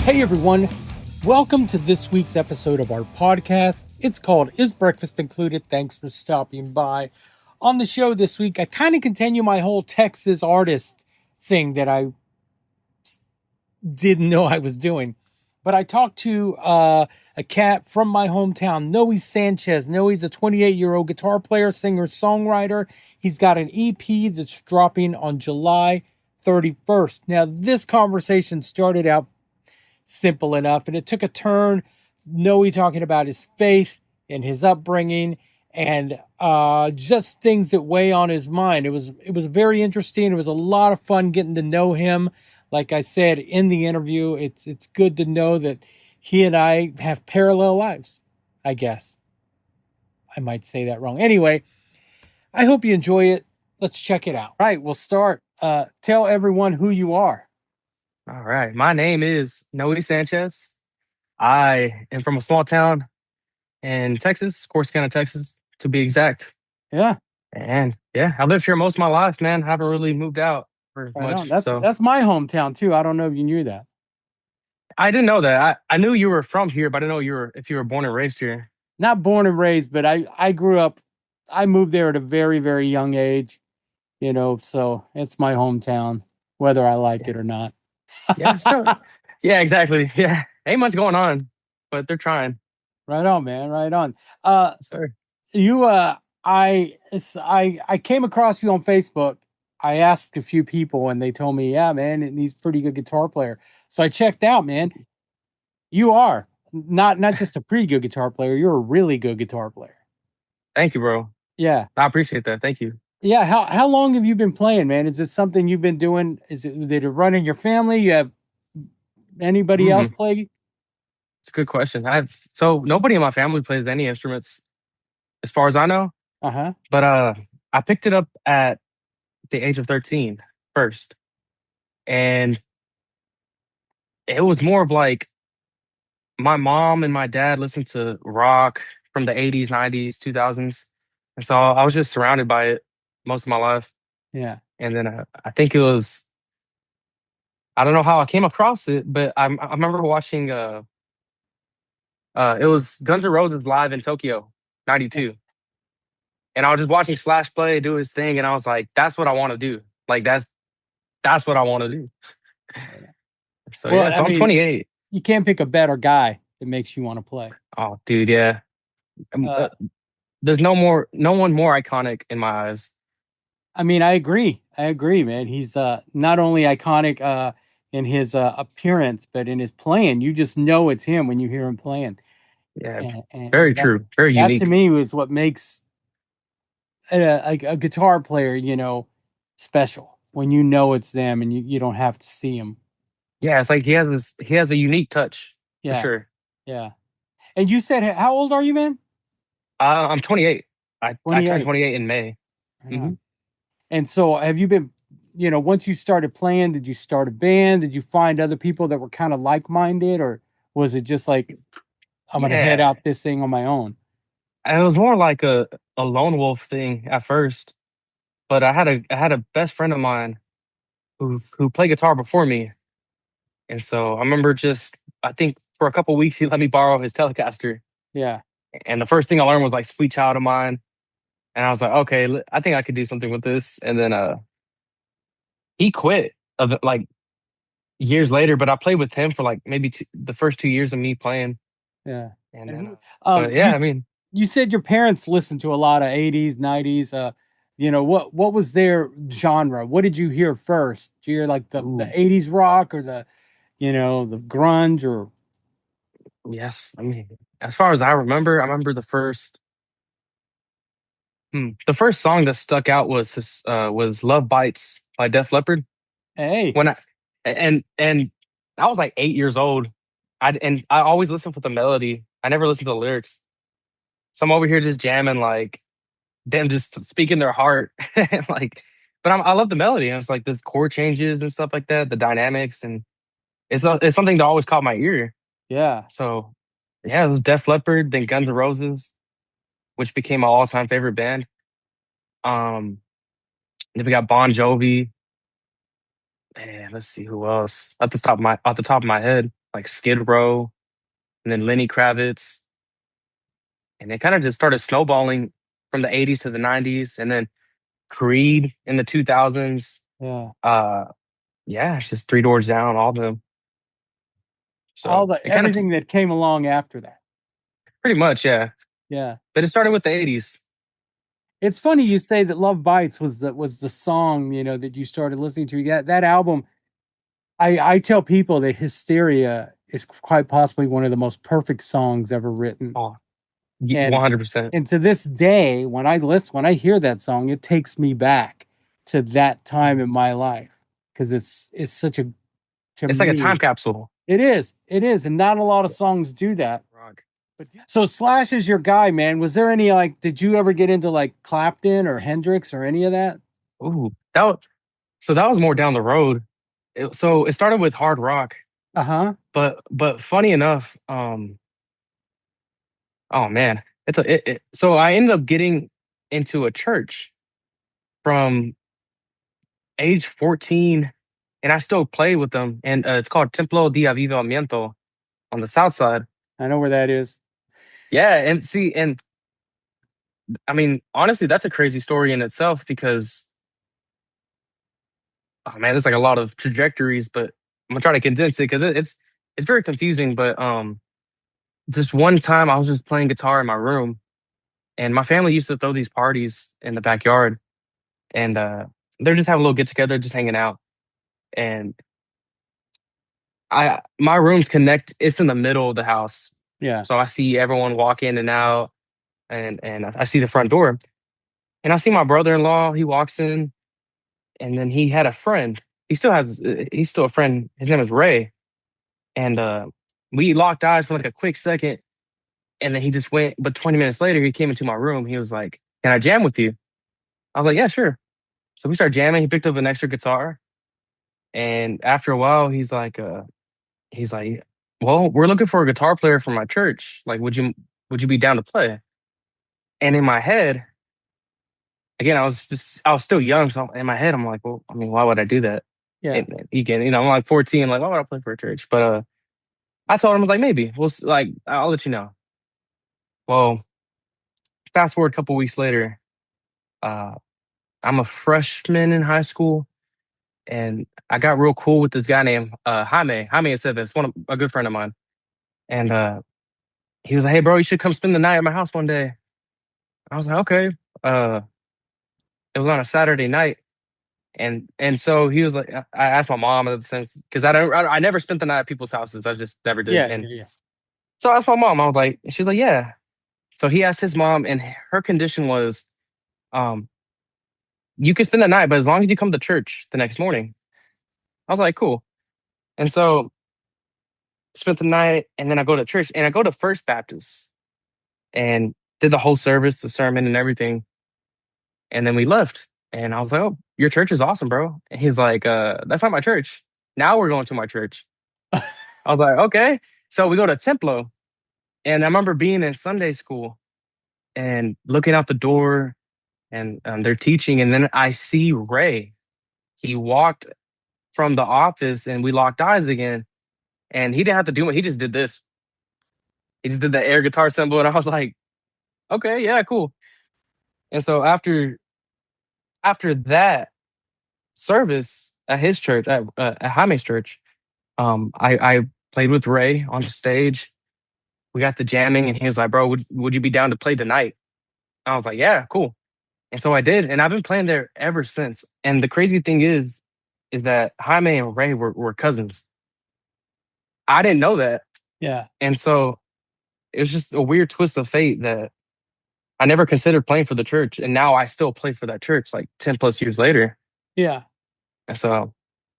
Hey everyone, welcome to this week's episode of our podcast. It's called Is Breakfast Included? Thanks for stopping by. On the show this week, I kind of continue my whole Texas artist thing that I didn't know I was doing. But I talked to a cat from my hometown, Noe Sanchez. Noe's a 28-year-old guitar player, singer, songwriter. He's got an EP that's dropping on July 31st. Now, this conversation started out simple enough, and it took a turn. Noe talking about his faith and his upbringing, and just things that weigh on his mind. It was very interesting. It was a lot of fun getting to know him. Like I said in the interview, it's good to know that he and I have parallel lives. I guess I might say that wrong. Anyway, I hope you enjoy it. Let's check it out. All right, we'll start. Tell everyone who you are. All right. My name is Noe Sanchez. I am from a small town in Texas, Corsicana, Texas, to be exact. Yeah. And yeah, I lived here most of my life, man. I haven't really moved out for Right on. much. So That's my hometown too. I don't know if you knew that. I didn't know that. I knew you were from here, but I didn't know if you were born and raised here. Not born and raised, but I grew up. I moved there at a very, very young age. So it's my hometown, whether I like it or not. Yeah, still. Yeah, exactly. Yeah. Ain't much going on, but they're trying. Right on, man. Right on. Uh, Sir. you, I came across you on Facebook. I asked a few people, and they told me, yeah, man, and he's a pretty good guitar player. So I checked out, man. You are not just a pretty good guitar player. You're a really good guitar player. Thank you, bro. Yeah. I appreciate that. Thank you. Yeah. How long have you been playing, man? Is it something you've been doing? Did it run in your family? You have anybody else Mhm. play? It's a good question. So nobody in my family plays any instruments as far as I know. Uh-huh. But I picked it up at the age of 13 first. And it was more of like my mom and my dad listened to rock from the 80s, 90s, 2000s. And so I was just surrounded by it most of my life. Yeah. And then I think I don't know how I came across it, but I remember watching, it was Guns N' Roses live in Tokyo, Yeah. 92. And I was just watching Slash play, do his thing. And I was like, that's what I want to do. Like, that's what I want to do. So Well, yeah, I so I'm mean, 28. you can't pick a better guy that makes you want to play. Oh, dude, yeah. Um, Uh, uh, there's no one more iconic in my eyes. I mean, I agree. I agree, man. He's not only iconic in his appearance, but in his playing. You just know it's him when you hear him playing. Yeah, very And true, very that to unique. me was what makes a guitar player, special when you know it's them and you don't have to see him. Yeah, it's like he has a unique touch for Yeah, sure. yeah. And you said, how old are you, man? I'm 28. I turned 28. 28 in May. Right Hmm. on. And so have you been, once you started playing, did you start a band? Did you find other people that were kind of like-minded, or was it just like, I'm going to head Yeah, out this thing on my own? and it was more like a lone wolf thing at first. But I had a best friend of mine who played guitar before me, and so I remember just I think for a couple weeks he let me borrow his Telecaster, Yeah. and the first thing I learned was like "Sweet Child of Mine," and I was like, okay, I think I could do something with this. And then he quit like years later, but I played with him for like maybe the first 2 years of me playing, Yeah. and And then um but yeah, you I mean, you said your parents listened to a lot of 80s, 90s. What was their genre? What did you hear first? Did you hear like the ooh, 80s rock, or the grunge, or yes, I mean, as far as I remember the first song that stuck out was "Love Bites" by Def Leppard. hey, When I and I was like 8 years old. I always listened for the melody. I never listened to the lyrics. So I'm over here just jamming like them just speaking their heart. And like, but I love the melody. And it's like this chord changes and stuff like that, the dynamics, and it's something that always caught my ear. yeah. So yeah, it was Def Leppard, then Guns N' Roses, which became my all-time favorite band. Um, then we got Bon Jovi. Man, let's see who else at the top of my head. like Skid Row, and then Lenny Kravitz, and it kind of just started snowballing from the '80s to the '90s, and then Creed in the 2000s. Yeah. Uh, yeah, it's just Three Doors Down, all of them. All So the it kind of everything that came along after that. pretty much, yeah. Yeah. But it started with the '80s. It's funny you say that Love Bites was the song, that you started listening to. Yeah, that album, I tell people that Hysteria is quite possibly one of the most perfect songs ever written. Oh, And 100%. and to this day, when I hear that song, it takes me back to that time in my life because it's such a to It's like a time me capsule. it is, and not a lot of songs do that. Rock. So Slash is your guy, man. Was there any did you ever get into like Clapton or Hendrix or any of that? Ooh, that was more down the road. So it started with hard rock, Uh-huh. but funny enough, oh man, so I ended up getting into a church from age 14, and I still play with them, and it's called Templo de Avivamiento on the south side. I know where that is. Yeah, and see, and I mean, honestly, that's a crazy story in itself because, oh man, there's like a lot of trajectories, but I'm gonna try to condense it because it's very confusing. But this one time I was just playing guitar in my room, and my family used to throw these parties in the backyard, and they're just having a little get together, just hanging out. And I my rooms connect. It's in the middle of the house, Yeah. so I see everyone walk in and out, and I see the front door, and I see my brother-in-law. He walks in, and then he had a friend. He's still a friend. His name is Ray, and we locked eyes for like a quick second, and then he just went. But 20 minutes later, he came into my room. He was like, "Can I jam with you?" I was like, "Yeah, sure." So we started jamming. He picked up an extra guitar, and after a while, he's like, "Well, we're looking for a guitar player for my church. Like, would you be down to play?" And in my head, again, I was still young, so in my head, I'm like, "Well, I mean, why would I do that?" Yeah. And again, I'm like 14, like, why would I play for a church? But I told him, I was like, maybe like, I'll let you know. Well, fast forward a couple weeks later, uh, I'm a freshman in high school, and I got real cool with this guy named Jaime Aceves, a good friend of mine. And he was like, "Hey, bro, you should come spend the night at my house one day." I was like, "Okay." Uh, it was on a Saturday night, and so he was like, I asked my mom at the same because I never spent the night at people's houses. I just never did. Yeah, And yeah, yeah. so I asked my mom. I was like, she's like, "Yeah." So he asked his mom, and her condition was, um, "You can spend the night, but as long as you come to church the next morning." I was like, "Cool." And so spent the night, and then I go to church, and I go to First Baptist, and did the whole service, the sermon, and everything. And then we left, and I was like, "Oh, your church is awesome, bro." And he's like, "That's not my church. Now we're going to my church." I was like, "Okay." So we go to Templo, and I remember being in Sunday school and looking out the door, and they're teaching, and then I see Ray. He walked from the office, and we locked eyes again, and he didn't have to do it. He just did this. He just did the air guitar symbol, and I was like, "Okay, yeah, cool." And so after that service at his church, at Jaime's church, I played with Ray on stage. We got the jamming, and he was like, "Bro, would you be down to play tonight?" I was like, "Yeah, cool." And so I did, and I've been playing there ever since. And the crazy thing is that Jaime and Ray were cousins. I didn't know that, Yeah. and so it was just a weird twist of fate that I never considered playing for the church, and now I still play for that church like 10 plus years later. Yeah. And so,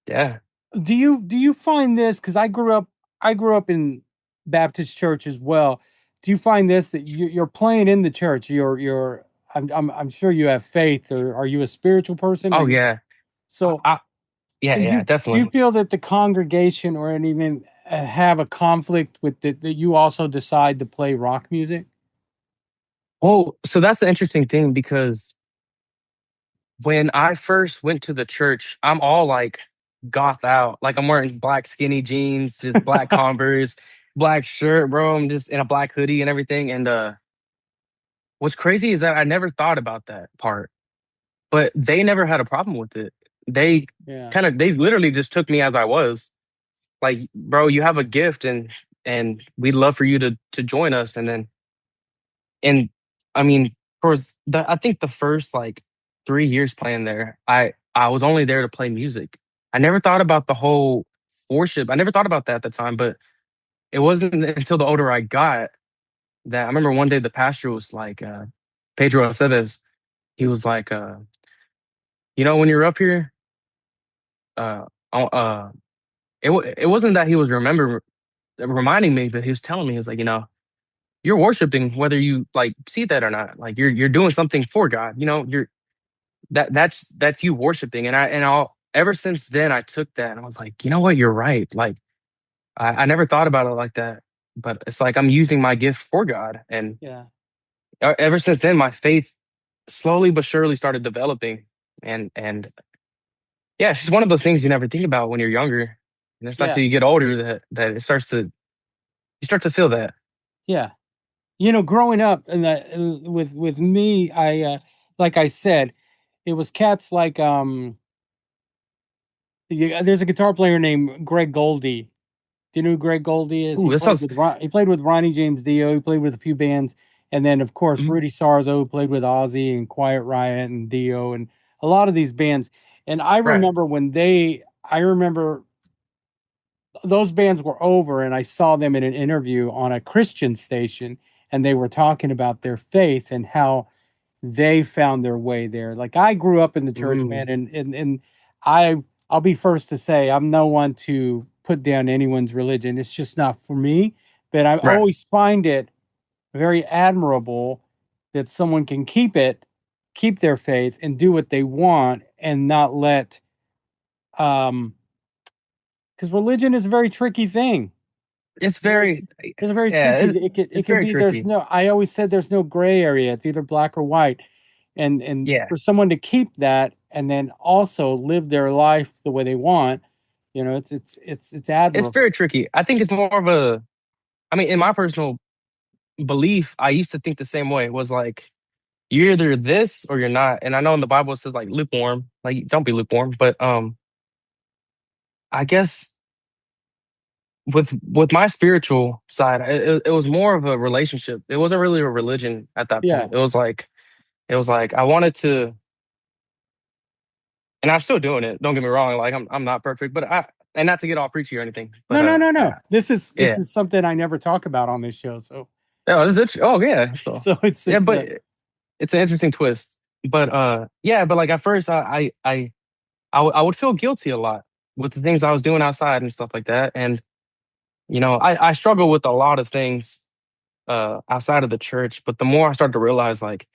yeah. Do you find this cuz I grew up in Baptist church as well. Do you find this that you're playing in the church, you're I'm sure you have faith, or are you a spiritual person, or Oh you yeah. so I yeah, do yeah, you definitely. feel that the congregation or anything have a conflict with that you also decide to play rock music? Well, so that's the interesting thing because when I first went to the church, I'm all like goth out. Like I'm wearing black skinny jeans, just black Converse, black shirt, bro. I'm just in a black hoodie and everything. And what's crazy is that I never thought about that part, but they never had a problem with it. They Yeah. they literally just took me as I was. Like, bro, you have a gift, and we'd love for you to join us. And I mean, I think the first like 3 years playing there, I was only there to play music. I never thought about the whole worship. I never thought about that at the time, but it wasn't until the older I got that I remember one day the pastor was like, Pedro Aceves, he was like, when you're up here, uh, uh, it wasn't that he was reminding me, but he was telling me, he was like, you're worshiping whether you like see that or not. Like you're doing something for God. You're that's you worshiping. And I'll ever since then I took that and I was like, you know what, you're right. Like I never thought about it like that. But it's like I'm using my gift for God. And Yeah. ever since then my faith slowly but surely started developing. And yeah, it's just one of those things you never think about when you're younger. And it's not Yeah. till you get older that it starts to you start to feel that. Yeah. Growing up and with me, like I said, it was cats like there's a guitar player named Greg Goldie. Do you know who Greg Goldie is? Ooh, He this played sounds with he played with Ronnie James Dio. He played with a few bands, and then of course mhm, Rudy Sarzo who played with Ozzy and Quiet Riot and Dio and a lot of these bands. And right. I remember those bands were over, and I saw them in an interview on a Christian station, and they were talking about their faith and how they found their way there. Like I grew up in the church, Mm, man, and I I'll be first to say I'm no one to put down anyone's religion. It's just not for me. But I right. always find it very admirable that someone can keep their faith and do what they want and not let because religion is a very tricky thing. It's Very very, it's very yeah, tricky. It it's can very be there's tricky. no I always said there's no gray area. It's either black or white. And Yeah, for someone to keep that and then also live their life the way they want, it's it's admirable. very tricky. I think it's more of I mean, in my personal belief, I used to think the same way. It was like, you're either this or you're not. And I know in the Bible it says like lukewarm, like don't be lukewarm. But I guess with my spiritual side, it was more of a relationship. It wasn't really a religion at that Yeah. point. It was like I wanted to, and I'm still doing it. Don't get me wrong. Like I'm not perfect, but and not to get all preachy or anything, but No, no, no, no. This yeah. is something I never talk about on this show. So Oh, this is oh yeah. So so yeah, it's but a it's an interesting twist. But yeah, but like at first I would feel guilty a lot with the things I was doing outside and stuff like that. And I struggle with a lot of things outside of the church, but the more I start to realize like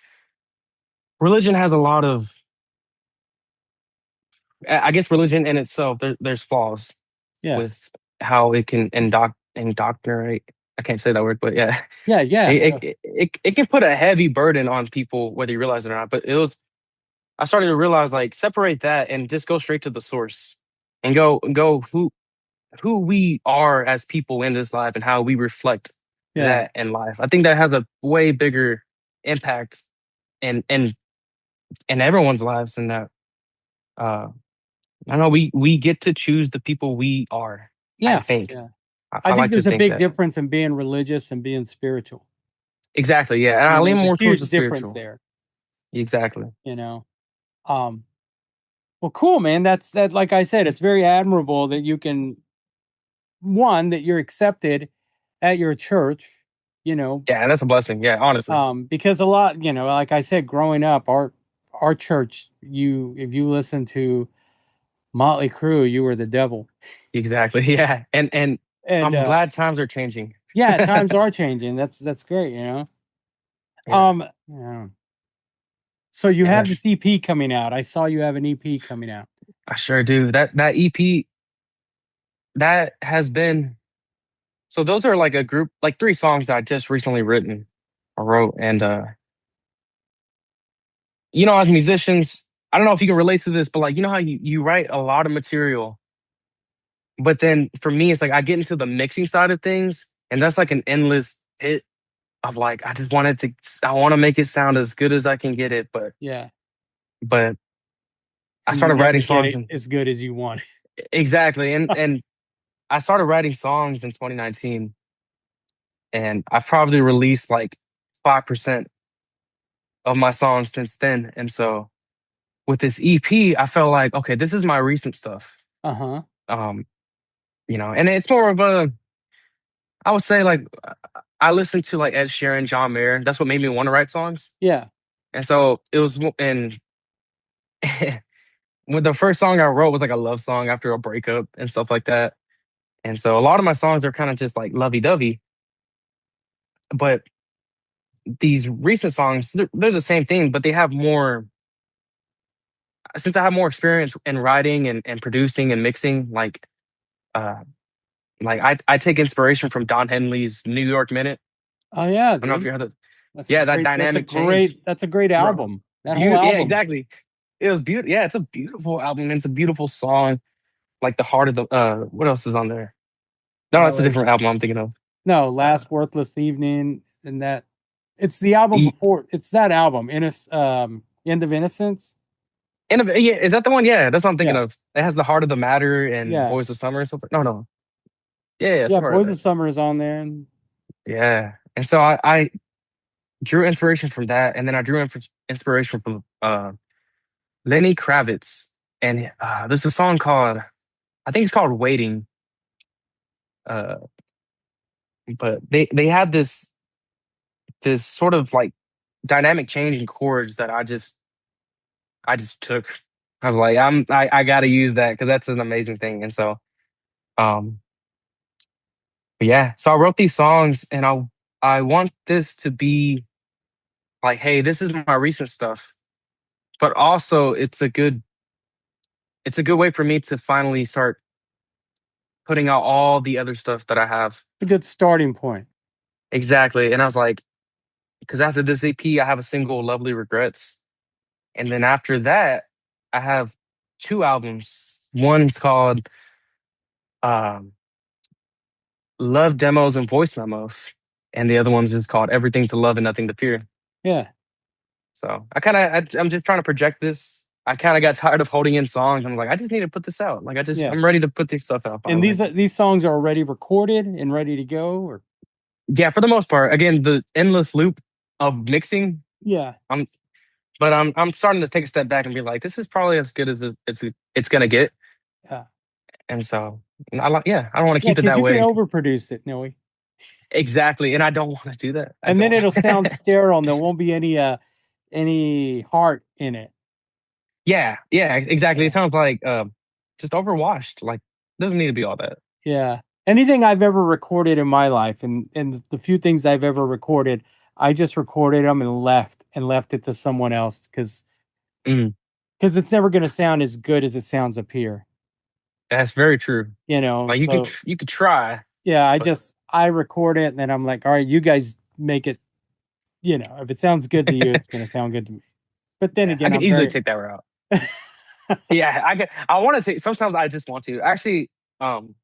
religion has a lot of I guess religion in itself there's flaws yeah. with how it can indoctrinate. I can't say that word, but yeah. Yeah, yeah. It can put a heavy burden on people whether you realize it or not. But I started to realize like separate that and just go straight to the source and go who we are as people in this life and how we reflect Yeah. that in life. I think that has a way bigger impact in everyone's lives than that. Uh, I don't know. We get to choose the people we are. I Yeah. think. Yeah. I I think like to there's a think big that difference in being religious and being spiritual. exactly. Yeah, and I lean There's a more towards huge the difference spiritual. there, Exactly. you know. Um well cool, man. That like I said, it's very admirable that you can one that you're accepted at your church, you know, Yeah, and that's a blessing. Yeah, honestly. because a lot, like I said, growing up, our church, you if you listen to Motley Crue, you were the devil, Exactly. Yeah, and and I'm glad times are changing. yeah, times are changing. That's great. Yeah, Yeah. So you yeah. have this EP coming out. I saw you have an EP coming out. I sure do. That EP that has been so those are like a group like three songs that I just recently written or wrote. And as musicians, I don't know if you can relate to this, but like how you write a lot of material But then for me, it's like I get into the mixing side of things, and that's like an endless pit of like I want to make it sound as good as I can get it, Yeah. but I And you started never writing get songs it and as good as you want. exactly, and I started writing songs in 2019, and I've probably released like 5% of my songs since then. And so with this EP, I felt like, okay, this is my recent stuff. Uh-huh. Um, and it's more of a, I would say like I listened to like Ed Sheeran, John Mayer. That's what made me want to write songs. Yeah. And so it was, and when the first song I wrote was like a love song after a breakup and stuff like that. And so a lot of my songs are kind of just like lovey dovey. But these recent songs, they're the same thing, but they have more, since I have more experience in writing and producing and mixing, uh, I take inspiration from Don Henley's New York Minute. Oh yeah, I don't know if dude. you heard that. That's a Yeah, that great dynamic change, that's a great bro. album. That whole Yeah, album. exactly. It was beautiful. Yeah, it's a beautiful album. It's a beautiful song. Like the heart of the. What else is on there? No, that's a Oh, different album I'm thinking of. no, Uh, Last Worthless Evening and that it's the album E- before it's that album, End of Innocence. yeah, is that the one? Yeah, that's what I'm thinking Yeah. of. It has the heart of the matter and Yeah. Voice of Summer and stuff. No, no. Yeah, Yeah, some part of Boys that. of Summer is on there and Yeah, and so I drew inspiration from that, and then I drew inspiration from Lenny Kravitz, and there's a song called I think it's called "Waiting," uh, but they had this sort of like dynamic change in chords that I just took. I was like, I got to use that because that's an amazing thing, and so um yeah, so I wrote these songs, and I want this to be like, hey, this is my recent stuff, but also it's a good way for me to finally start putting out all the other stuff that I have. it's a good starting point. Exactly. And I was like, because after this EP, I have a single, Lovely Regrets. And then after that, I have two albums. One's called um, Love Demos and Voice Memos. And the other one's just called Everything to Love and Nothing to Fear. Yeah. So I'm just trying to project this. I kind of got tired of holding in songs. I'm like, I just need to put this out. Like, Yeah. I'm ready to put this stuff out And finally. these songs are already recorded and ready to go or Yeah, for the most part. Again, the endless loop of mixing. yeah. But I'm starting to take a step back and be like, this is probably as good as it's gonna get. Yeah. And so I don't want to Yeah, keep it because that you can way. overproduce it, Noe. Exactly. And I don't want to do that. I And then don't. it'll sound sterile and there won't be any heart in it. Yeah, yeah, exactly. Yeah. It sounds like just overwashed. Like doesn't need to be all that. Yeah. Anything I've ever recorded in my life and the few things I've ever recorded, I just recorded them and left it to someone else Mm, because it's never going to sound as good as it sounds up here, that's very true. you know. Like So you could try, yeah, but I record it and then I'm like, all right, you guys make it. You know, if it sounds good to you, it's going to sound good to me. But then yeah, I again, could I'm easily very take that route. Yeah, I want to take. Sometimes I just want to actually. Um,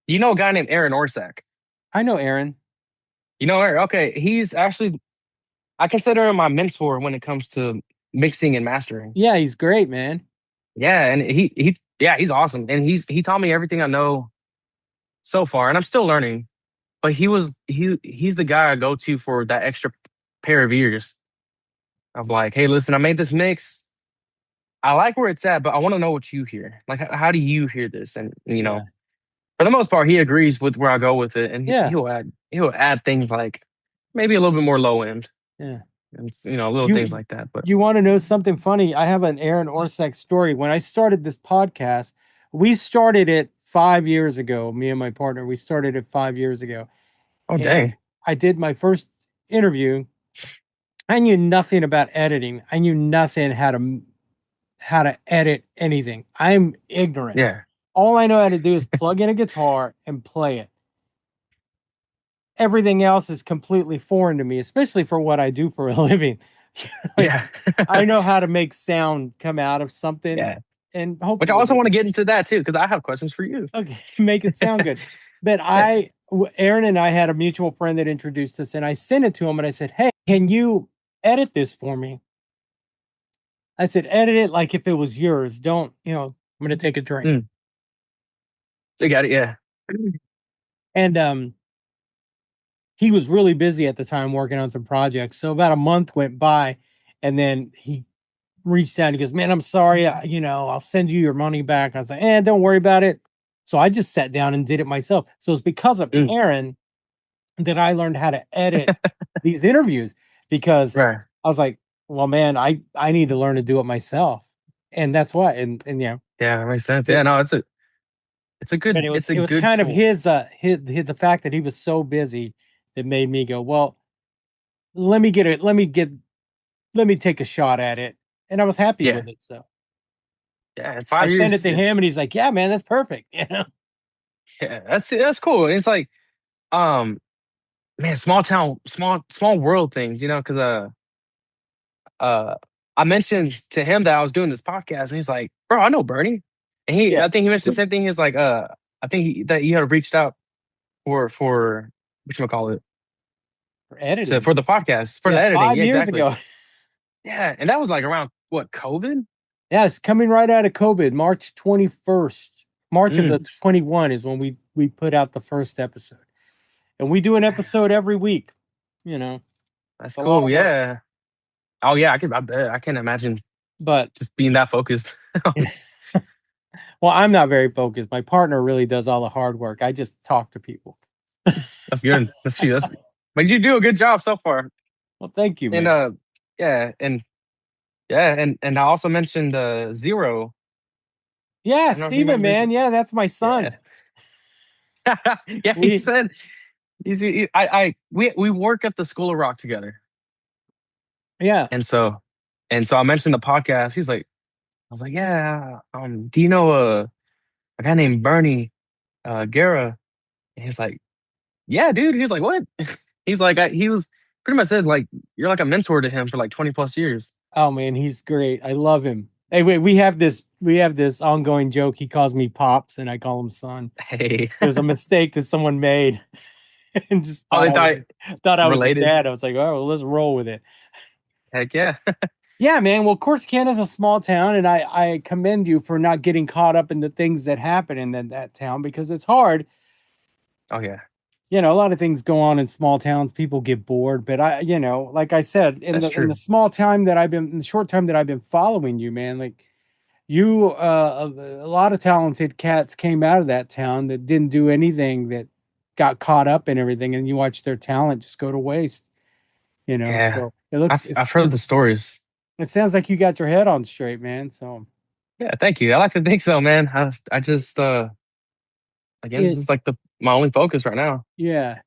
you know a guy named Aaron Orsak. I know Aaron. You know Aaron? Okay, he's actually I consider him my mentor when it comes to mixing and mastering. Yeah, he's great, man. Yeah, and he's awesome, and he taught me everything I know so far, and I'm still learning. But he's the guy I go to for that extra pair of ears. I'm like, hey, listen, I made this mix. I like where it's at, but I want to know what you hear. Like, how do you hear this? And Yeah. for the most part, he agrees with where I go with it, and Yeah. he'll add things like maybe a little bit more low end, Yeah. and little You things like that. But you want to know something funny? I have an Aaron Orsak story. When I started this podcast, we started it 5 years ago. Me and my partner, we started it 5 years ago. oh And dang, I did my first interview. I knew nothing about editing. I knew nothing how to edit anything. I'm ignorant. yeah, All I know how to do is plug in a guitar and play it. Everything else is completely foreign to me, especially for what I do for a living. Like yeah, I know how to make sound come out of something yeah. and Which I hopefully also we want to can. get into that too, because I have questions for you. Okay, make it sound good. But Yeah. Aaron and I had a mutual friend that introduced us, and I sent it to him, and I said, "Hey, can you edit this for me?" I said, "Edit it like if it was yours. Don't, I'm going to take a drink." Mm, you got it. Yeah. And he was really busy at the time working on some projects. So about a month went by, and then he reached out and he goes, "Man, I'm sorry. I'll send you your money back." I was like, "Don't worry about it." So I just sat down and did it myself. So it's because of Mm, Aaron that I learned how to edit these interviews, because right. I was like, "Well, man, I need to learn to do it myself." And that's why. And Yeah, that makes sense. Yeah, it, no, it's a but good it was it's a it was good kind of tool. his the fact that he was so busy that made me go, "Well, let me get it. Let me take a shot at it." And I was happy Yeah. with it. So Yeah. In I 5 sent it years. to him, and he's like, "Yeah, man, that's perfect." Yeah, that's cool. It's like, um, man, small town, small world things, because uh, I mentioned to him that I was doing this podcast, and he's like, "Bro, I know Bernie," and Yeah, I think he mentioned the same thing. He's like, I think that he had reached out for what you call it, for editing. for the podcast, for the Yeah, editing. 5 Yeah, years exactly. ago. Yeah, and that was like around what, COVID? Yeah, it's coming right out of COVID, March 21st. March of the Mm, 21 is when we put out the first episode. And we do an episode every week. You know, that's it's a lot cool. of work. Yeah. Oh yeah, I bet. I can't imagine But just being that focused. well, I'm not very focused. My partner really does all the hard work. I just talk to people. That's good. That's true. But you do a good job so far. Well, thank you, And man. yeah, and I also mentioned Zero. Yeah, I don't know if you Steven, remember. man. Yeah, that's my Yeah, son. yeah. He We said we work at the School of Rock together, yeah. and so I mentioned the podcast. He's like, I was like, yeah. Do you know a guy named Bernie Guerra? And he's like, yeah, dude. He's like, what? He's like, he was pretty much said like you're like a mentor to him for like 20 plus years. Oh man, he's great. I love him. Hey, wait, we have this ongoing joke. He calls me Pops and I call him son. Hey, It was a mistake that someone made and just oh, they thought thought I was his related. dad. I was like, "Oh, well, let's roll with it." Heck yeah. Yeah, man. Well, Corsicana is a small town, and I commend you for not getting caught up in the things that happen in that town, because it's hard. Oh yeah, A lot of things go on in small towns. People get bored, but like I said, that's in the true. small time that in the short time that I've been following you, man, like you, a lot of talented cats came out of that town that didn't do anything, that got caught up in everything, and you watch their talent just go to waste. Yeah, So it looks I've heard the stories. it sounds like you got your head on straight, man. So Yeah, thank you. I like to think so, man. I just again, this it, is like the my only focus right now. yeah.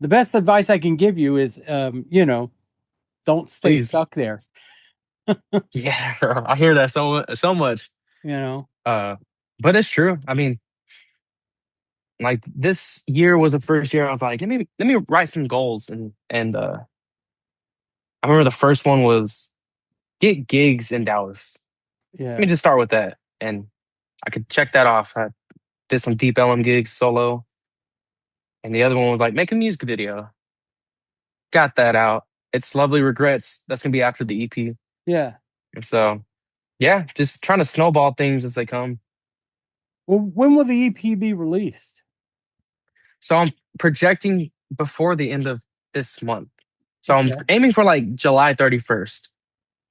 The best advice I can give you is, don't stay Please. stuck there. Yeah, I hear that so much. You know, Uh, but it's true. I mean, like this year was the first year I was like, let me write some goals, and I remember the first one was get gigs in Dallas. Let me yeah, just start with that, and I could check that off. I did some Deep Ellum gigs solo, and the other one was like make a music video. Got that out. It's Lovely Regrets. That's gonna be after the EP. yeah. And so yeah, just trying to snowball things as they come. Well, when will the EP be released? So I'm projecting before the end of this month. So I'm Okay, aiming for like July 31st.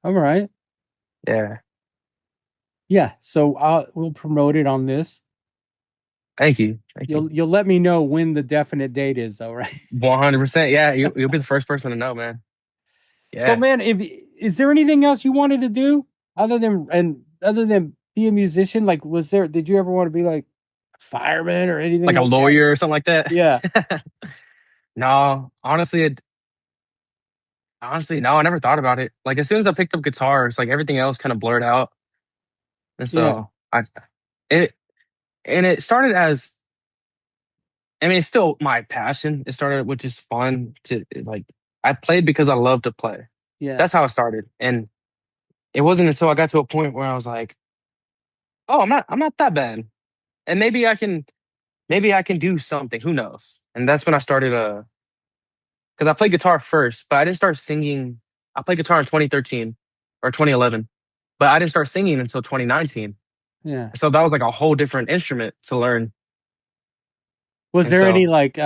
all right. Yeah. Yeah, so we'll promote it on this. Thank you. Thank you. You'll let me know when the definite date is, though, right? 100%. Yeah, you'll be the first person to know, man. So, Yeah. man, if is there anything else you wanted to do other than be a musician? Like, did you ever want to be like a fireman or anything Like a like that? lawyer or something like Yeah, that. No, honestly, no, I never thought about it. Like as soon as I picked up guitar, it's like everything else kind of blurred out. And yeah, so it it started as, I mean, it's still my passion. It started with just fun to like, I played because I love to play. yeah, That's how it started. And it wasn't until I got to a point where I was like, oh, I'm not that bad. And maybe I can do something. Who knows? And that's when I started because I played guitar first, but I didn't start singing. I played guitar in 2013 or 2011, but I didn't start singing until 2019. Yeah. So that was like a whole different instrument to learn. Was And there any so like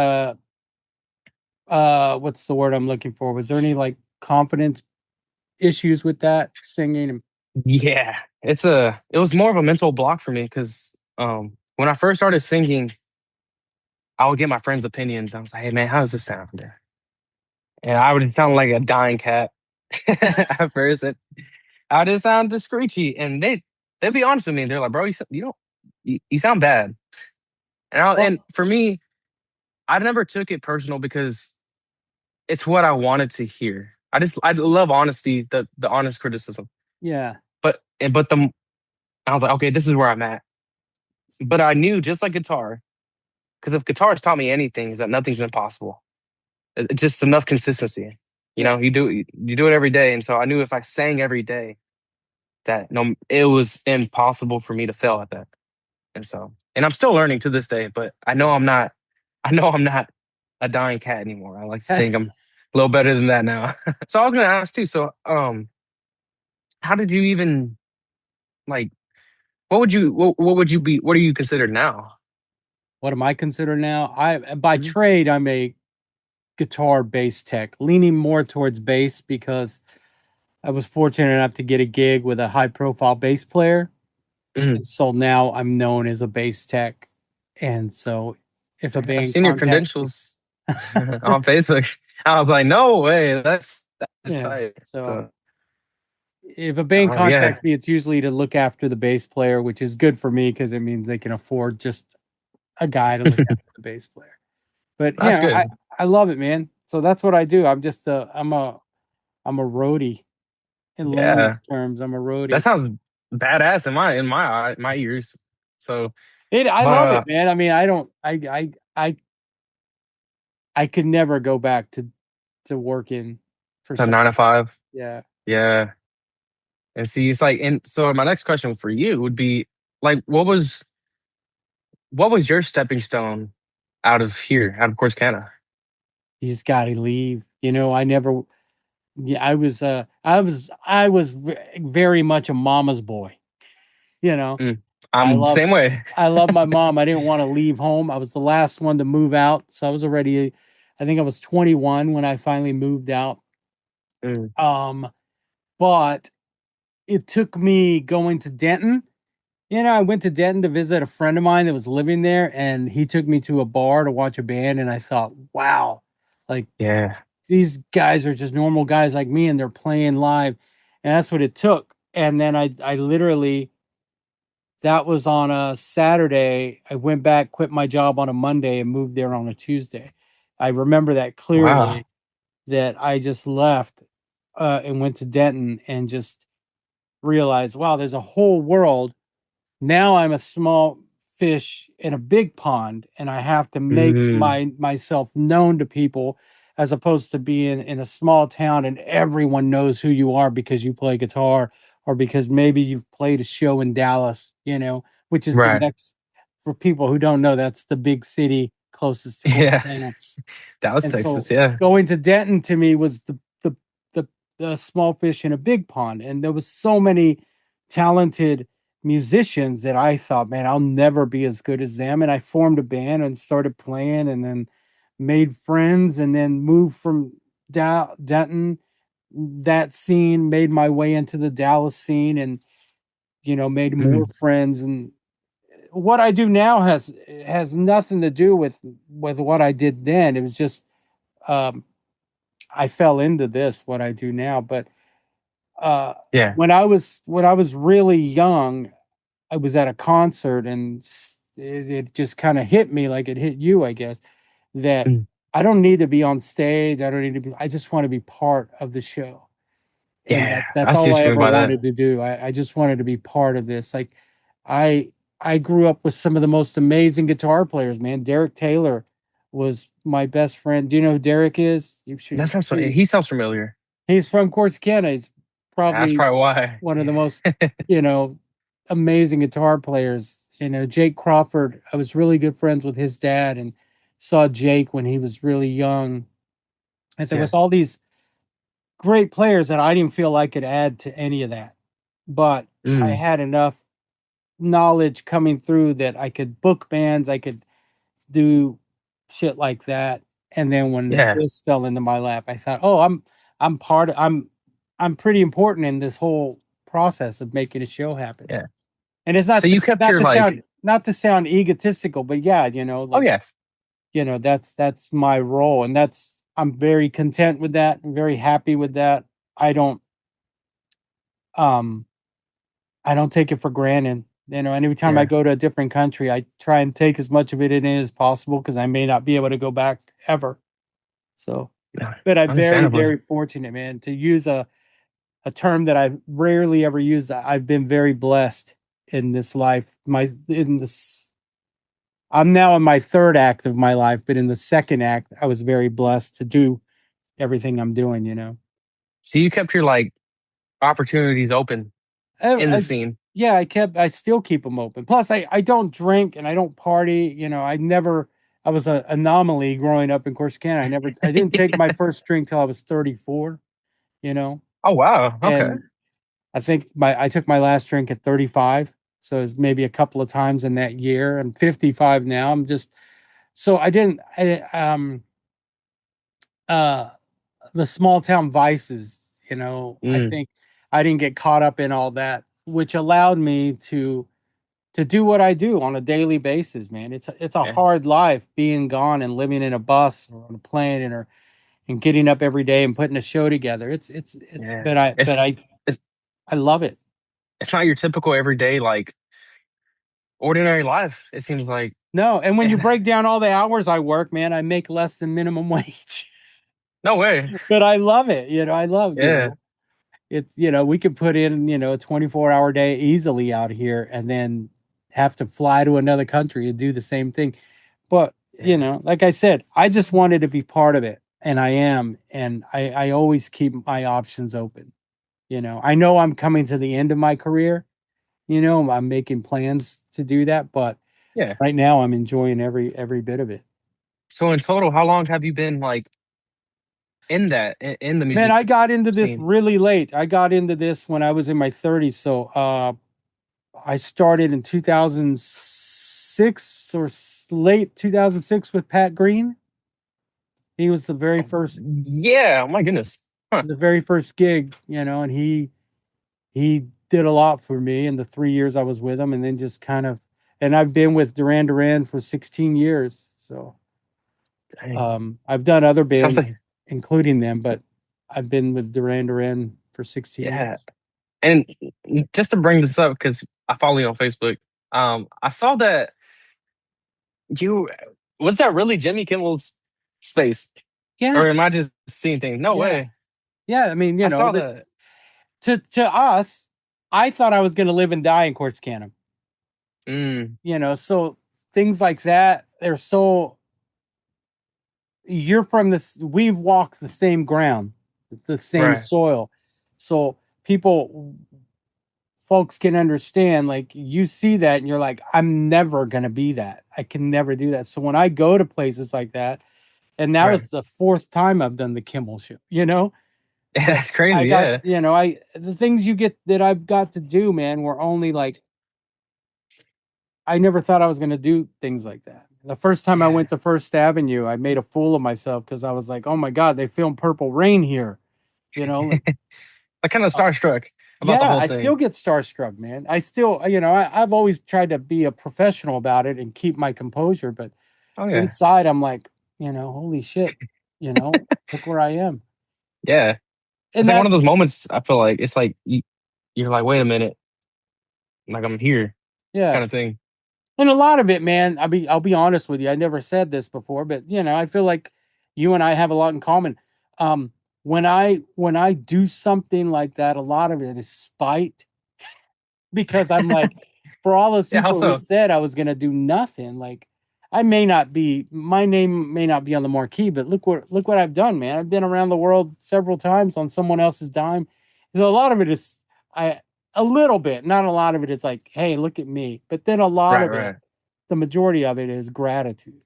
what's the word I'm looking for? Was there any like confidence issues with that singing? yeah, it was more of a mental block for me because when I first started singing, I would get my friends' opinions. I was like, "Hey man, how does this sound?" And I would sound like a dying cat at first. I just sound screechy, and they'd be honest with me. They're like, "Bro, you don't you sound bad." And Well, for me, I never took it personal because it's what I wanted to hear. I love honesty, the honest criticism. yeah. But I was like, okay, this is where I'm at. But I knew just like guitar, because if guitar has taught me anything, is that nothing's impossible. It's just enough consistency. Yeah. You do it every day, and so I knew if I sang every day, that no, it was impossible for me to fail at that. And I'm still learning to this day, but I know I'm not. I know I'm not a dying cat anymore. I like to think I'm a little better than that now. So I was gonna ask too. So how did you even like? What would you be? What are you considered now? What am I considered now? I by Mhm. trade I'm a guitar bass tech, leaning more towards bass because I was fortunate enough to get a gig with a high profile bass player. Mhm. And so now I'm known as a bass tech. And so if a I've band seen your contacts me, credentials on Facebook. I was like, no way, that's yeah. tight. So So, if a band yeah, contacts me, it's usually to look after the bass player, which is good for me because it means they can afford just a guy to look after the bass player. But that's yeah, good. I love it, man. So that's what I do. I'm a roadie in Yeah, layman's terms. I'm a that roadie. sounds badass my ears. So, I but love it, man. I mean, I don't I could never go back to working for the some. 9 to 5, Yeah. yeah. And see, it's like, and so my next question for you would be like, what was your stepping stone out of here, out of course, Canada? You just got to leave. You know, I never yeah, I was very much a mama's boy, you know. Mm, I I'm love same way. I love my mom. I didn't want to leave home. I was the last one to move out, so I was already I think I was 21 when I finally moved out. Mm, Um but it took me going to Denton. You know, I went to Denton to visit a friend of mine that was living there, and he took me to a bar to watch a band, and I thought, wow, like yeah. these guys are just normal guys like me, and they're playing live, and that's what it took. And then I literally that was on a Saturday. I went back, quit my job on a Monday, and moved there on a Tuesday. I remember that Wow. clearly. That I just left and went to Denton and just realized, wow, there's a whole world. Now I'm a small fish in a big pond, and I have to make Mm, myself known to people as opposed to being in a small town and everyone knows who you are because you play guitar or because maybe you've played a show in Dallas, you know, which is the right. next for people who don't know, that's the big city closest to Yeah. Corsicana. Dallas, And Texas. so Yeah. going to Denton to me was the the small fish in a big pond, and there was so many talented musicians that I thought, man, I'll never be as good as them. And I formed a band and started playing, and then made friends, and then moved from Denton. That scene made my way into the Dallas scene, and made more Mm, friends. And what I do now has nothing to do with what I did then. It was just um, I fell into this what I do now. But uh, yeah. when I was really young, I was at a concert and it just kind of hit me like it hit you, I guess, that Mm, I don't need to be on stage. I don't need to be. I just want to be part of the show, and yeah. that's I see all what I you mean ever by that. wanted to do. I just wanted to be part of this. Like I I grew up with some of the most amazing guitar players. Man, Derek Taylor was my best friend. Do you know who Derek is? You should. That sounds. He sounds familiar. He's from Corsicana. He's That's probably probably why. one of the Yeah. most, you know, amazing guitar players. You know, Jake Crawford, I was really good friends with his dad and saw Jake when he was really young. And there Yeah. was all these great players that I didn't feel I could add to any of that. But I Mm, had enough knowledge coming through that I could book bands, I could do shit like that. And then when yeah. this fell into my lap, I thought, "Oh, I'm part of I'm pretty important in this whole process of making a show happen." Yeah. And it's So you kept your like, not to sound egotistical, but yeah, oh like, yeah, that's my role, and that's I'm very content with that. I'm very happy with that. I don't um I don't take it for granted. You know, and every time I yeah, go to a different country, I try and take as much of it in as possible because I may not be able to go back ever. So, yeah, but I'm very, understandably. very fortunate, man, to use a term that I've rarely ever used. I've been very blessed in this life. I'm now in my third act of my life, but in the second act, I was very blessed to do everything I'm doing, you know. So you kept your like opportunities open in the I scene. Yeah, I still keep them open. Plus, I don't drink and I don't party. You know, I was an anomaly growing up in Corsicana. I didn't take my first drink till I was 34. You know, Oh wow. Okay. and I took my last drink at 35. So it was maybe a couple of times in that year. I'm 55 now. I'm just so I didn't. Uh the small town vices, I Mm, think I didn't get caught up in all that, which allowed me to do what I do on a daily basis, man. It's a yeah. hard life being gone and living in a bus or on a plane and getting up every day and putting a show together. It's Yeah. but It's I love it. it's not your typical everyday like ordinary life. It seems like. No, and when you And break down all the hours I work, man, I make less than minimum wage. no way. But I love it. I love, Yeah. it's, we could put in, a 24-hour day easily out here and then have to fly to another country and do the same thing. But, Yeah. like I said, I just wanted to be part of it. And I am. And I always keep my options open. I know I'm coming to the end of my career. I'm making plans to do that. But Yeah. right now I'm enjoying every bit of it. So in total, how long have you been like in the Man, music I got into this scene? really late. I got into this when I was in my 30s. So I started in 2006 or late 2006 with Pat Green. He was Yeah. Oh my goodness. Huh. the very first gig, and he did a lot for me in the 3 years I was with him, and then just kind of, and I've been with Duran Duran for 16 years. So Dang. I've done other Sounds bands, like including them, but I've been with Duran Duran for 16 yeah. years. And just to bring this up, because I follow you on Facebook, I saw that you was that really Jimmy Kimmel's space, Yeah, or am I just seeing things? No yeah, way. yeah. I mean, I saw that. to us, I thought I was going to live and die in Corsicana. Mm, So things like that, they're so you're from this we've walked the same ground, the same right. soil. So people folks can understand, like, you see that and you're like, I'm never going to be that. I can never do that. So when I go to places like that, and that Right. was the fourth time I've done the Kimmel show. But That's crazy. I got, Yeah. I the things you get that I've got to do, man, were only like I never thought I was gonna do things like that. The first time I Yeah. went to First Avenue, I made a fool of myself because I was like, "Oh my god, they filmed Purple Rain here," you know. I kind of Uh, starstruck about the yeah, whole I still thing. get starstruck, man. I still, I've always tried to be a professional about it and keep my composure, but Oh yeah. inside, I'm like, holy shit, look where I am, Yeah. and It's like one of that's those moments. I feel like it's like you're like, wait a minute, like I'm here, yeah. kind of thing. And a lot of it, man, I'll be honest with you. I never said this before, but I feel like you and I have a lot in common. Um, when I do something like that, a lot of it is spite because I'm like, for all those Yeah. How people who so? said I was gonna do nothing, like my name may not be on the marquee, but look what I've done, man. I've been around the world several times on someone else's dime. So a lot of it is I a little bit, not a lot of it is like, hey, look at me. But then a lot Right, of it, right. the majority of it is gratitude.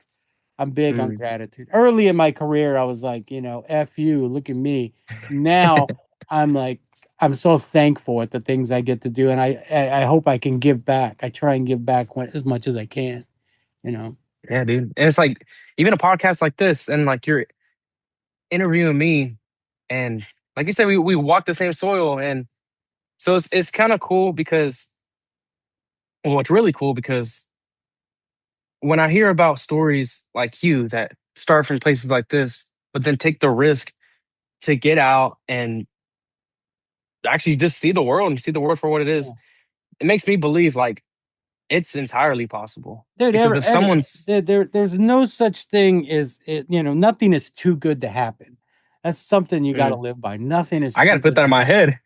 I'm big on Mm. gratitude. Early in my career, I was like, F you, look at me. Now I'm like, I'm so thankful at the things I get to do. And I hope I can give back. I try and give back as much as I can, you know. Yeah, dude. And it's like even a podcast like this, and like you're interviewing me, and like you said, we walk the same soil, and so it's kind of cool because well, it's really cool because when I hear about stories like you that start from places like this, but then take the risk to get out and actually just see the world and see the world for what it is, Yeah. it makes me believe like it's entirely possible. Dude, Because if someone's there's no such thing as it, nothing is too good to happen. That's something you got to mm, live by. Nothing is I got too to put good that to in my happen, head.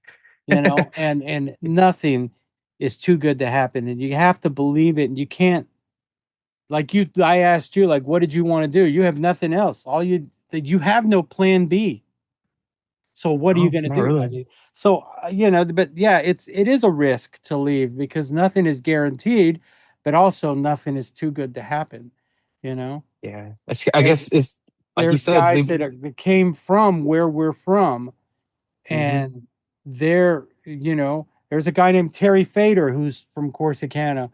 and nothing is too good to happen, and you have to believe it, and you can't like I asked you, like, what did you want to do? You have nothing else. You have no plan B. So what are you Oh, going to not do? I really. mean, so but yeah, it is a risk to leave because nothing is guaranteed, but also nothing is too good to happen. You know, Yeah, I there's guess it's like you there's said. guys that came from where we're from, Hmm. and there's a guy named Terry Fader who's from Corsicana,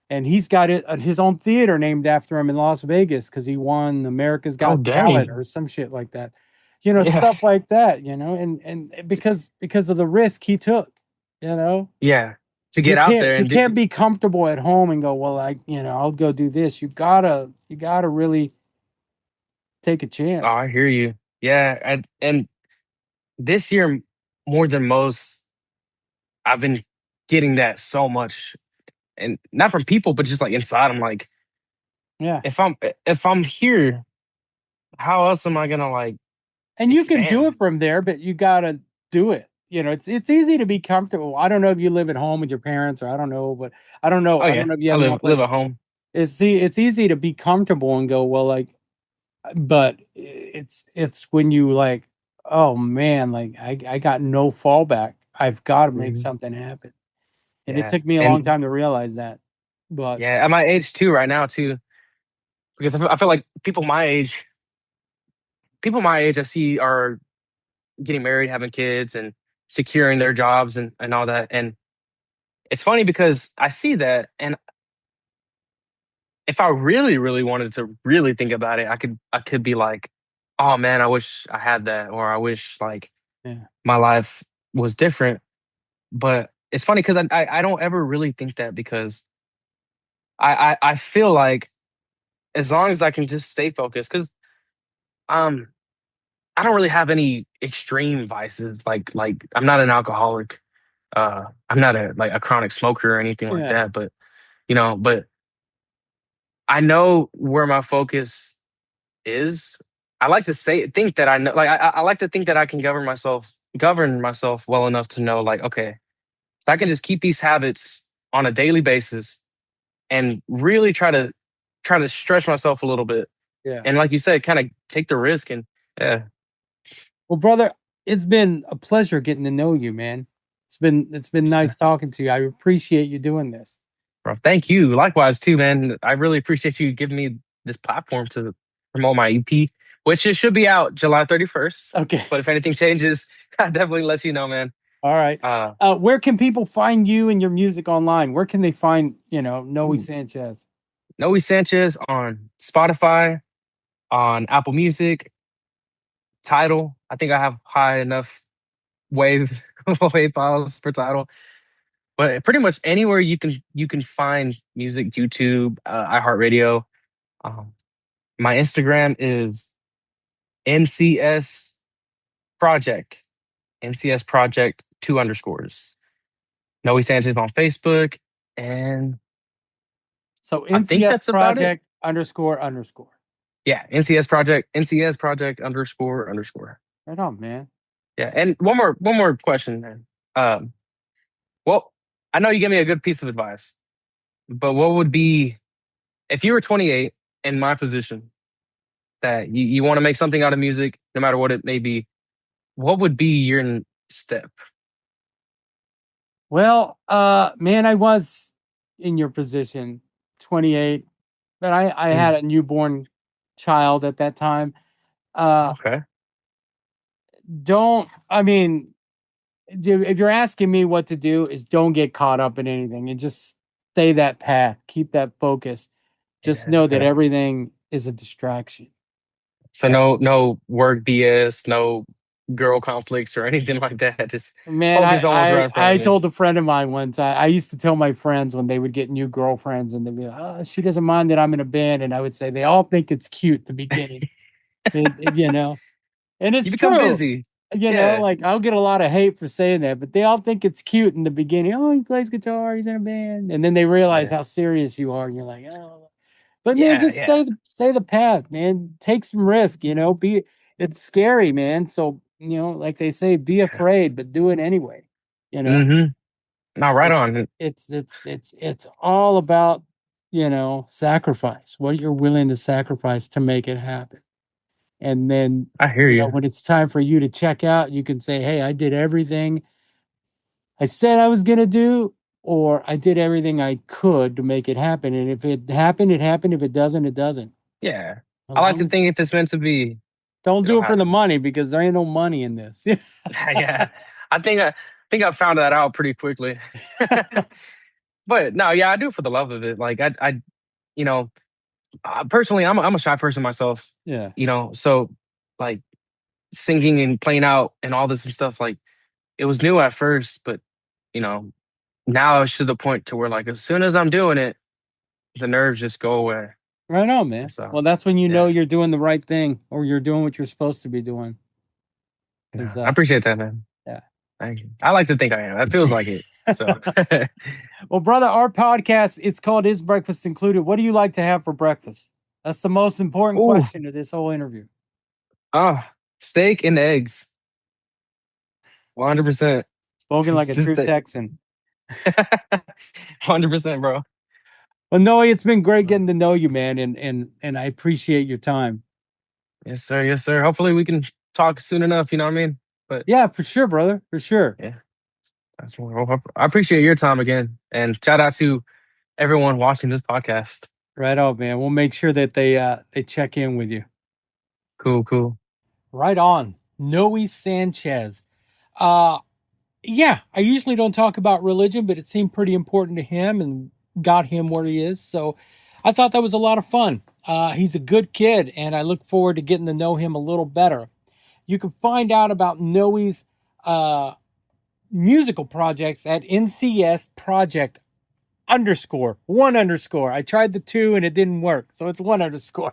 and he's got his own theater named after him in Las Vegas because he won America's Oh, Got Talent dang. or some shit like that. Yeah, Stuff like that, and because of the risk he took, you know. yeah. To You get out can't there you and do. can't be comfortable at home and go, well, I'll go do this. You gotta really take a Oh, chance. I hear you. Yeah, and this year more than most, I've been getting that so much, and not from people, but just like inside. I'm like, Yeah. if I'm here, how else am I gonna like And you can do expand? it from there, but you gotta do it. It's easy to be comfortable. I don't know if you live at home with your parents, or I don't know, but I don't know. Oh I don't yeah, know if you I have live enough, live but at home. it's easy to be comfortable and go, well, like, but it's when you like, oh man, like I got no fallback. I've got to make Hmm. something happen. And it Yeah, took me a long and time to realize that. But yeah, at my age too, right now too, because I feel like people my age I see are getting married, having kids, and securing their jobs and all that. And it's funny because I see that, and if I really, really wanted to really think about it, I could be like, oh man, I wish I had that, or I wish like yeah. my life was different. But it's funny because I don't ever really think that because I feel like as long as I can just stay focused, because um I don't really have any extreme vices. Like I'm not an alcoholic. I'm not a chronic smoker or anything like Yeah. that. But I know where my focus is. I like to think that I know. Like I like to think that I can govern myself well enough to know. Like, okay, if I can just keep these habits on a daily basis and really try to stretch myself a little bit, Yeah. and like you said, kind of take the risk. And yeah, Well, brother, it's been a pleasure getting to know you, man. It's been nice talking to you. I appreciate you doing this. bro, thank you. Likewise, too, man. I really appreciate you giving me this platform to promote my EP, which it should be out July 31st. Okay. But if anything changes, I definitely let you know, man. All right. Uh, Where can people find you and your music online? Where can they find, Noe ooh, Sanchez? Noe Sanchez on Spotify, on Apple Music, Title. I think I have high enough wave wave files for Title. But pretty much anywhere you can find music, YouTube, iHeartRadio. Um, my Instagram is NCS Project. NCS Project 2 underscores. Noe Sanchez on Facebook. And So I think NCS that's about it. Project underscore underscore. Yeah, NCS Project underscore underscore. Right on, man. Yeah, and one more question, man. Um, well, I know you gave me a good piece of advice, but what would be if you were 28 in my position that you want to make something out of music, no matter what it may be, what would be your step? Well, man, I was in your position, 28, but I Mm, had a newborn child at that time. Uh, okay. don't I mean, if you're asking me what to do, is don't get caught up in anything and just stay that path, keep that focus. Just Yeah. know that Yeah. everything is a distraction. So no work BS, no girl conflicts or anything like that. Just Man, focus on what's right in front I of you. told a friend of mine once. I used to tell my friends when they would get new girlfriends, and they'd be like, "Oh, she doesn't mind that I'm in a band," and I would say they all think it's cute at the beginning, you know, and You it's become true. busy. You know, Yeah. like I'll get a lot of hate for saying that, but they all think it's cute in the beginning. Oh, he plays guitar, he's in a band, and then they realize Yeah. how serious you are, and you're like, oh. But man, Yeah. just Yeah. stay the path, man. Take some risk, Be it's scary, man. So like they say, be afraid, but do it anyway. You know, Mm-hmm. Now, right it, on. it's all about sacrifice. What you're willing to sacrifice to make it happen, and then I hear you. when it's time for you to check out, you can say, "Hey, I did everything I said I was gonna do." Or I did everything I could to make it happen. And if it happened, it happened. If it doesn't, it doesn't. Yeah. As I like long to as think if it's meant to be, Don't it'll do it for the happen. money because there ain't no money in this. Yeah. I think I found that out pretty quickly. But no, yeah, I do it for the love of it. Like you know, personally, I'm a shy person myself. Yeah. So like singing and playing out and all this and stuff, like it was new at first, but you know, now it's to the point to where like as soon as I'm doing it, the nerves just go away. Right on, man. And so Well, that's when you know yeah, you're doing the right thing or you're doing what you're supposed to be doing. Because, yeah, I appreciate that, man. yeah. Thank you. I like to think I am. That feels like it. So, Well, brother, our podcast, it's called Is Breakfast Included? What do you like to have for breakfast? That's the most important ooh, question to this whole interview. steak and eggs, 100%. Spoken like a Just true Texan. 100%, bro. Well, Noe, it's been great getting to know you, man, and I appreciate your time. Yes, sir. Yes, sir. Hopefully we can talk soon enough. You know what I mean? But Yeah, for sure, brother. For sure. yeah, that's more. I appreciate your time again, and shout out to everyone watching this podcast. Right on, man. We'll make sure that they check in with you. Cool, cool. Right on. Noe Sanchez. Uh yeah, I usually don't talk about religion, but it seemed pretty important to him and got him where he is. So I thought that was a lot of fun. He's a good kid, and I look forward to getting to know him a little better. You can find out about Noe's musical projects at NCS Project _1_. I tried the two and it didn't work, so it's 1_.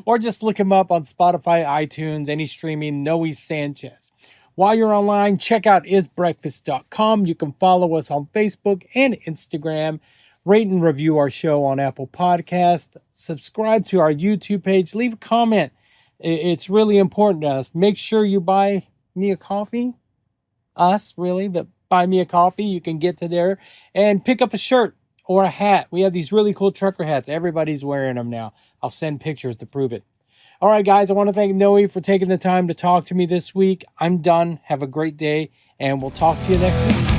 Or just look him up on Spotify, iTunes, any streaming, Noe Sanchez. While you're online, check out isbreakfast.com. You can follow us on Facebook and Instagram. Rate and review our show on Apple Podcast. Subscribe to our YouTube page. Leave a comment. It's really important to us. Make sure you buy me a coffee. Us, really, but buy me a coffee. You can get to there and pick up a shirt or a hat. We have these really cool trucker hats. Everybody's wearing them now. I'll send pictures to prove it. All right, guys, I want to thank Noe for taking the time to talk to me this week. I'm done. Have a great day, and we'll talk to you next week.